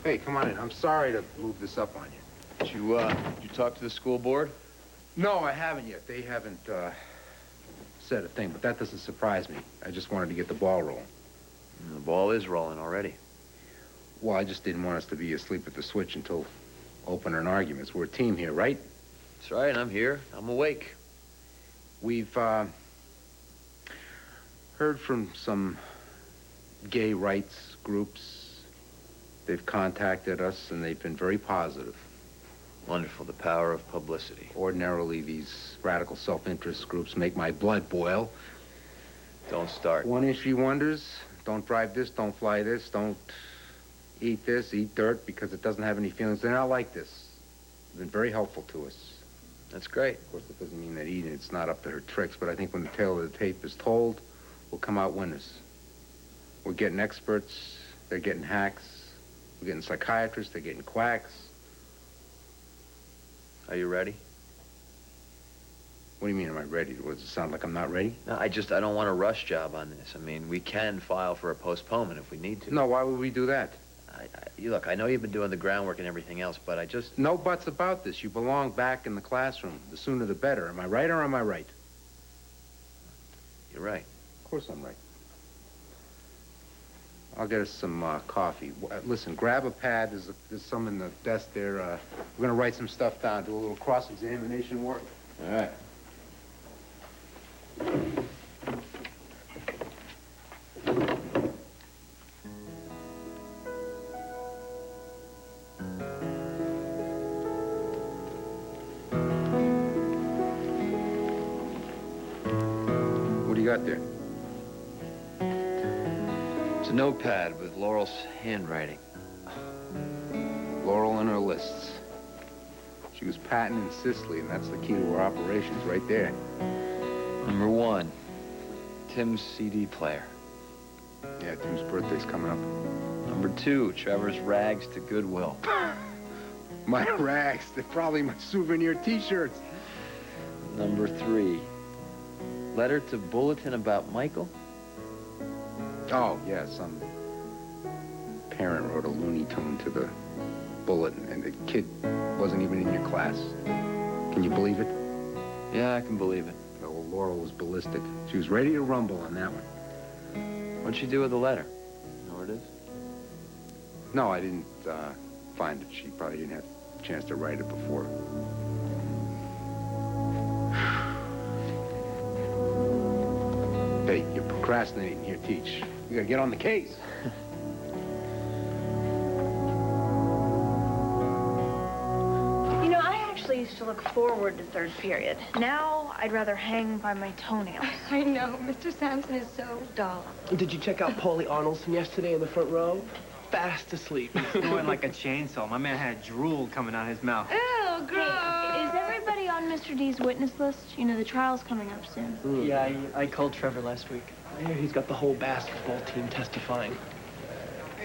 Hey, come on in. I'm sorry to move this up on you. Did you talk to the school board? No, I haven't yet. They haven't, said a thing, but that doesn't surprise me. I just wanted to get the ball rolling. The ball is rolling already. Well, I just didn't want us to be asleep at the switch until opening arguments. We're a team here, right? That's right, I'm here. I'm awake. We've, heard from some gay rights groups. They've contacted us, and they've been very positive. Wonderful, the power of publicity. Ordinarily, these radical self-interest groups make my blood boil. Don't start. One-issue wonders. Don't drive this, don't fly this, don't eat this, eat dirt, because it doesn't have any feelings. They're not like this. They've been very helpful to us. That's great. Of course, that doesn't mean that eating it's not up to her tricks, but I think when the tale of the tape is told, we'll come out winners. We're getting experts, they're getting hacks, we're getting psychiatrists, they're getting quacks. Are you ready? What do you mean, am I ready? Does it sound like I'm not ready? No, I don't want a rush job on this. I mean, we can file for a postponement if we need to. No, why would we do that? Look, I know you've been doing the groundwork and everything else, but I just... No buts about this. You belong back in the classroom. The sooner the better. Am I right or am I right? You're right. Of course I'm right. I'll get us some coffee. Listen, grab a pad. There's some in the desk there. We're going to write some stuff down, do a little cross-examination work. All right. What do you got there? It's a notepad with Laurel's handwriting. Laurel and her lists. She was patenting Sicily, and that's the key to her operations right there. Number 1, Tim's CD player. Yeah, Tim's birthday's coming up. Number 2, Trevor's rags to Goodwill. My rags, they're probably my souvenir T-shirts. Number 3, letter to Bulletin about Michael. Oh, yeah, some parent wrote a Looney Tune to the bulletin, and the kid wasn't even in your class. Can you believe it? Yeah, I can believe it. Well, Laurel was ballistic. She was ready to rumble on that one. What'd she do with the letter? You know where it is? No, I didn't find it. She probably didn't have a chance to write it before. Hey, you're procrastinating here, Teach. You gotta get on the case. You know, I actually used to look forward to third period. Now, I'd rather hang by my toenails. I know. Mr. Sampson is so dull. Did you check out Paulie Arnoldson yesterday in the front row? Fast asleep. Snoring like a chainsaw. My man had drool coming out his mouth. Ew, gross. Hey, is everybody on Mr. D's witness list? You know, the trial's coming up soon. Yeah, I called Trevor last week. I hear he's got the whole basketball team testifying.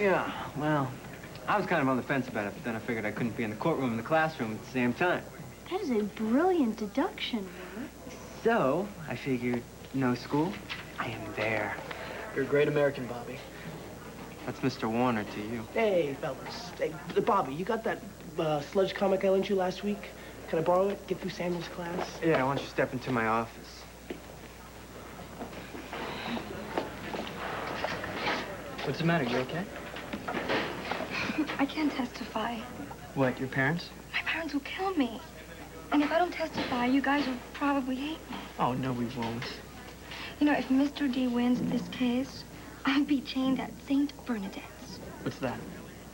Yeah, well, I was kind of on the fence about it, but then I figured I couldn't be in the courtroom and the classroom at the same time. That is a brilliant deduction, Robert. So, I figured, no school, I am there. You're a great American, Bobby. That's Mr. Warner to you. Hey, fellas. Hey, Bobby, you got that sludge comic I lent you last week? Can I borrow it? Get through Samuel's class? Yeah, why don't you step into my office? What's the matter? You okay? I can't testify. What, your parents? My parents will kill me. And if I don't testify, you guys will probably hate me. Oh, no, we won't. You know, if Mr. D wins this case, I'll be chained at St. Bernadette's. What's that?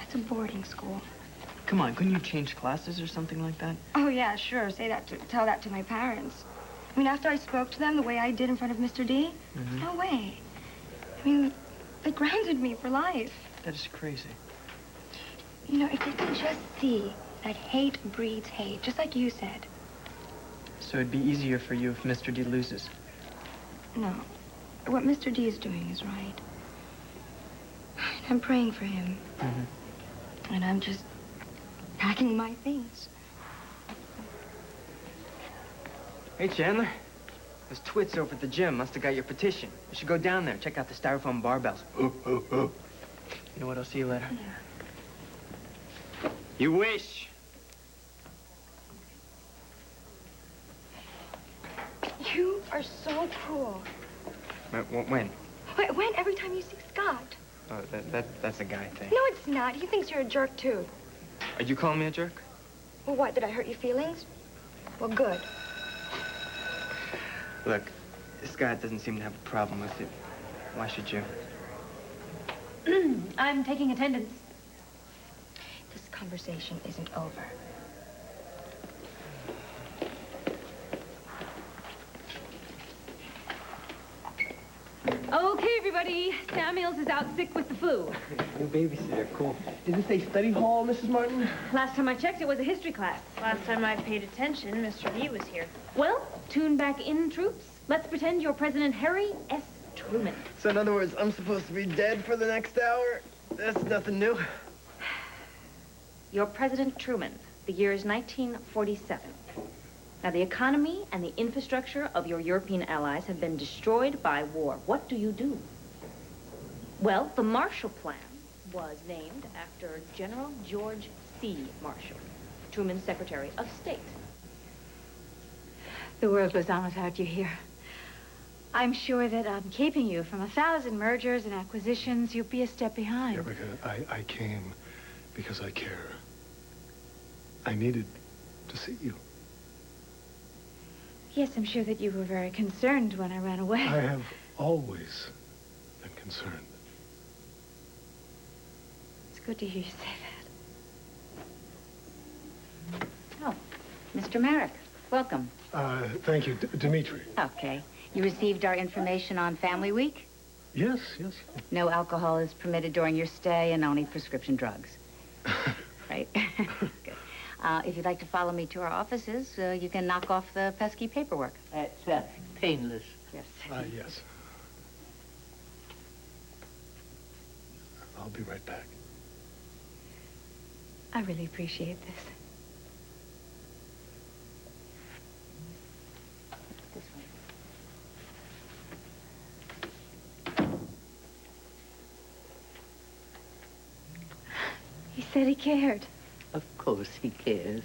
That's a boarding school. Come on, couldn't you change classes or something like that? Oh, yeah, sure. Tell that to my parents. I mean, after I spoke to them the way I did in front of Mr. D, no way. I mean, they grounded me for life. That is crazy. You know, if they could just see that hate breeds hate, just like you said. So it'd be easier for you if Mr. D loses? No. What Mr. D is doing is right. I'm praying for him. And I'm just packing my things. Hey, Chandler. Those twits over at the gym must have got your petition. You should go down there, check out the styrofoam barbells. You know what? I'll see you later. Yeah. You wish. You are so cruel. When? When? Every time you see Scott. Oh, that's a guy thing. No, it's not. He thinks you're a jerk, too. Are you calling me a jerk? Well, what? Did I hurt your feelings? Well, good. Look, Scott doesn't seem to have a problem with it. Why should you? I'm taking attendance. This conversation isn't over. Okay, everybody. Samuels is out sick with the flu. New babysitter, cool. Is this a study hall, Mrs. Martin? Last time I checked, it was a history class. Last time I paid attention, Mr. D was here. Well, tune back in, troops. Let's pretend you're President Harry S. Truman. So in other words, I'm supposed to be dead for the next hour? That's nothing new. You're President Truman. The year is 1947. Now, the economy and the infrastructure of your European allies have been destroyed by war. What do you do? Well, the Marshall Plan was named after General George C. Marshall, Truman's Secretary of State. The world goes on without you here. I'm sure that keeping you from 1,000 mergers and acquisitions, you'll be a step behind. Erica, I came because I care. I needed to see you. Yes, I'm sure that you were very concerned when I ran away. I have always been concerned. It's good to hear you say that. Oh, Mr. Merrick, welcome. Thank you, Dimitri. Okay. You received our information on Family Week? Yes, yes. No alcohol is permitted during your stay and only prescription drugs. Right? Good. If you'd like to follow me to our offices, you can knock off the pesky paperwork. That's painless. Yes. Yes. I'll be right back. I really appreciate this. This way. He said he cared. Of course he cares.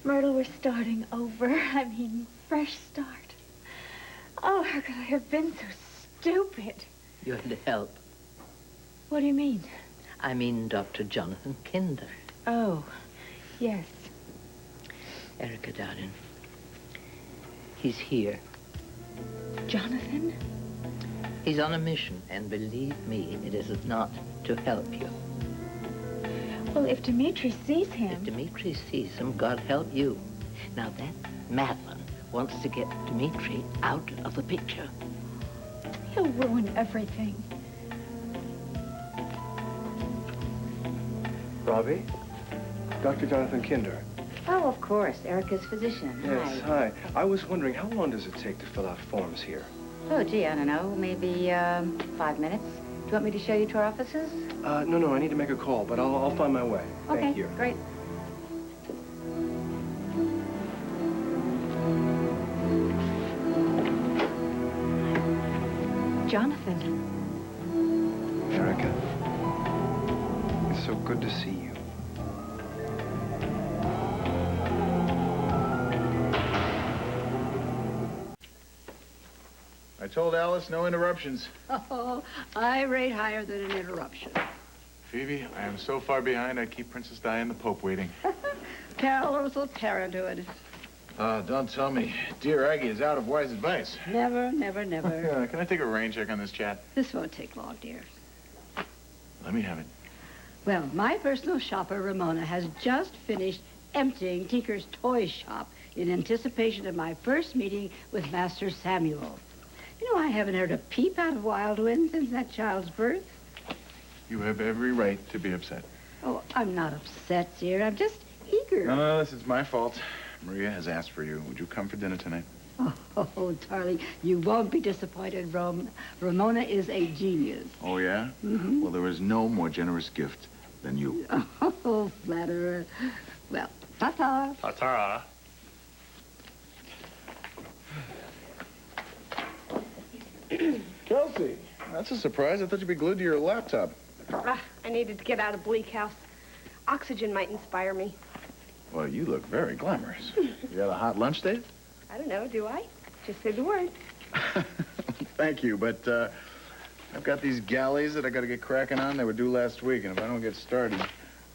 Myrtle, we're starting over. I mean, fresh start. Oh, how could I have been so stupid? You're to help. What do you mean? I mean Dr. Jonathan Kinder. Oh, yes. Erica, darling. He's here. Jonathan? He's on a mission, and believe me, it is not to help you. Well, if Dimitri sees If him... Dimitri sees him, God help you. Now, that Madeline wants to get Dimitri out of the picture. He'll ruin everything. Robbie? Dr. Jonathan Kinder. Oh, of course. Erica's physician. Yes, hi. I was wondering, how long does it take to fill out forms here? Oh, gee, I don't know. Maybe 5 minutes. Do you want me to show you to our offices? No, I need to make a call, but I'll find my way. Okay, Thank you. great. Jonathan. Erica, it's so good to see you. I told Alice no interruptions. Oh, I rate higher than an interruption. Phoebe, I am so far behind, I keep Princess Di and the Pope waiting. Parallel parenthood. Don't tell me. Dear Aggie is out of wise advice. Never, never, never. Can I take a rain check on this chat? This won't take long, dear. Let me have it. Well, my personal shopper, Ramona, has just finished emptying Tinker's toy shop in anticipation of my first meeting with Master Samuel. You know, I haven't heard a peep out of Wildwind since that child's birth. You have every right to be upset. Oh, I'm not upset, dear. I'm just eager. No, this is my fault. Maria has asked for you. Would you come for dinner tonight? Oh, darling, you won't be disappointed, Ramona is a genius. Oh, yeah? Mm-hmm. Well, there is no more generous gift than you. Oh, flatterer. Well, ta-ta. Ta-ta. Kelsey, that's a surprise. I thought you'd be glued to your laptop. I needed to get out of Bleak House. Oxygen might inspire me. Well, you look very glamorous. You got a hot lunch date? I don't know, do I? Just say the word. Thank you, but I've got these galleys that I got to get cracking on. They were due last week, and if I don't get started,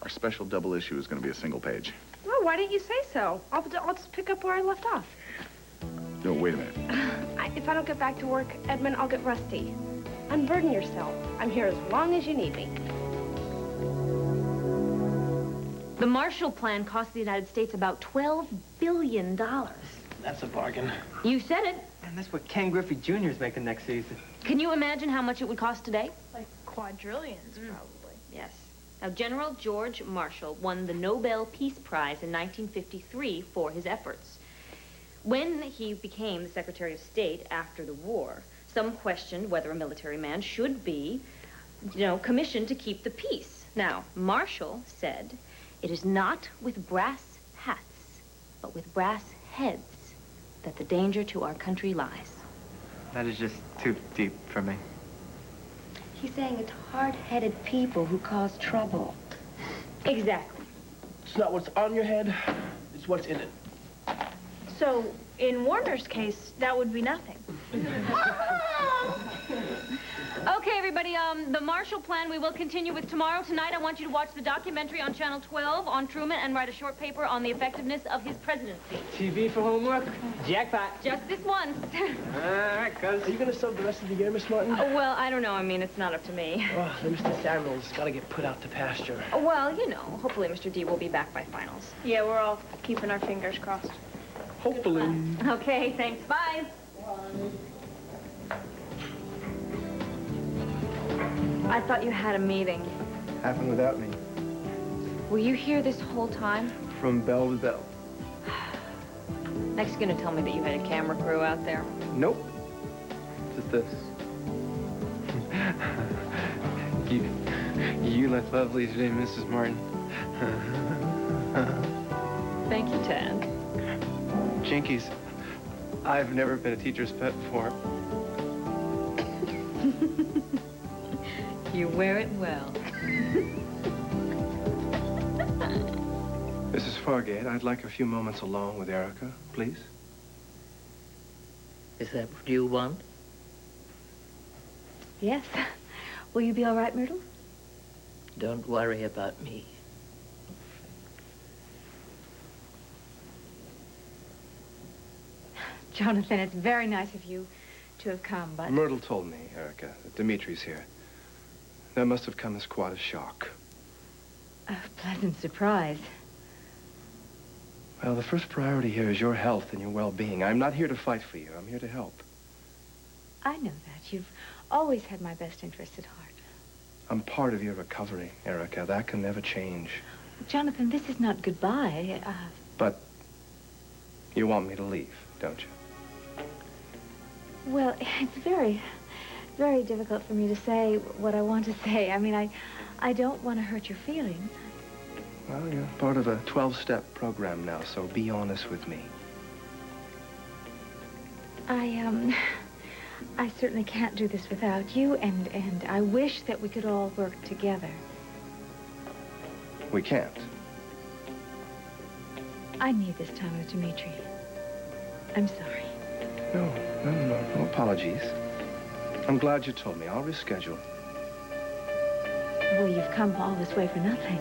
our special double issue is going to be a single page. Well, why didn't you say so? I'll just pick up where I left off. No, wait a minute. If I don't get back to work, Edmund, I'll get rusty. Unburden yourself. I'm here as long as you need me. The Marshall Plan cost the United States about $12 billion. That's a bargain. You said it. And that's what Ken Griffey Jr. is making next season. Can you imagine how much it would cost today? Like quadrillions, probably. Yes. Now, General George Marshall won the Nobel Peace Prize in 1953 for his efforts. When he became the Secretary of State after the war, some questioned whether a military man should be, commissioned to keep the peace. Now, Marshall said, "It is not with brass hats, but with brass heads that the danger to our country lies." That is just too deep for me. He's saying it's hard-headed people who cause trouble. Exactly. It's not what's on your head, it's what's in it. So, in Warner's case, that would be nothing. Okay, everybody, the Marshall Plan we will continue with tomorrow. Tonight, I want you to watch the documentary on Channel 12 on Truman and write a short paper on the effectiveness of his presidency. TV for homework? Jackpot. Just this once. All right, cuz. Are you going to sub the rest of the year, Miss Martin? Well, I don't know. I mean, it's not up to me. Oh, then Mr. Samuel's got to get put out to pasture. Well, hopefully Mr. D will be back by finals. Yeah, we're all keeping our fingers crossed. Hopefully. Okay, thanks. Bye. I thought you had a meeting. Happened without me. Were you here this whole time? From bell to bell. Next, you're gonna tell me that you had a camera crew out there. Nope. Just this. You look lovely today, Mrs. Martin. Thank you, Tad. Jinkies, I've never been a teacher's pet before. You wear it well. Mrs. Fargate, I'd like a few moments alone with Erica, please. Is that what you want? Yes. Will you be all right, Myrtle? Don't worry about me. Jonathan, it's very nice of you to have come, but... Myrtle told me, Erica, that Dimitri's here. That must have come as quite a shock. A pleasant surprise. Well, the first priority here is your health and your well-being. I'm not here to fight for you. I'm here to help. I know that. You've always had my best interests at heart. I'm part of your recovery, Erica. That can never change. Jonathan, this is not goodbye. But you want me to leave, don't you? Well, it's very, very difficult for me to say what I want to say. I mean, I don't want to hurt your feelings. Well, you're part of a 12-step program now, so be honest with me. I certainly can't do this without you, and I wish that we could all work together. We can't. I need this time with Dimitri. I'm sorry. No apologies. I'm glad you told me. I'll reschedule. Well, you've come all this way for nothing.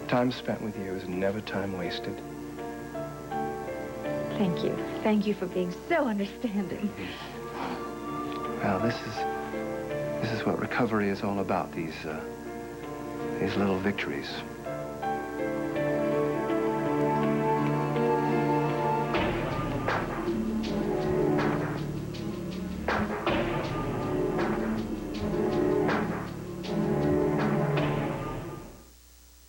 Time spent with you is never time wasted. Thank you. Thank you for being so understanding. Well, this is what recovery is all about, these little victories.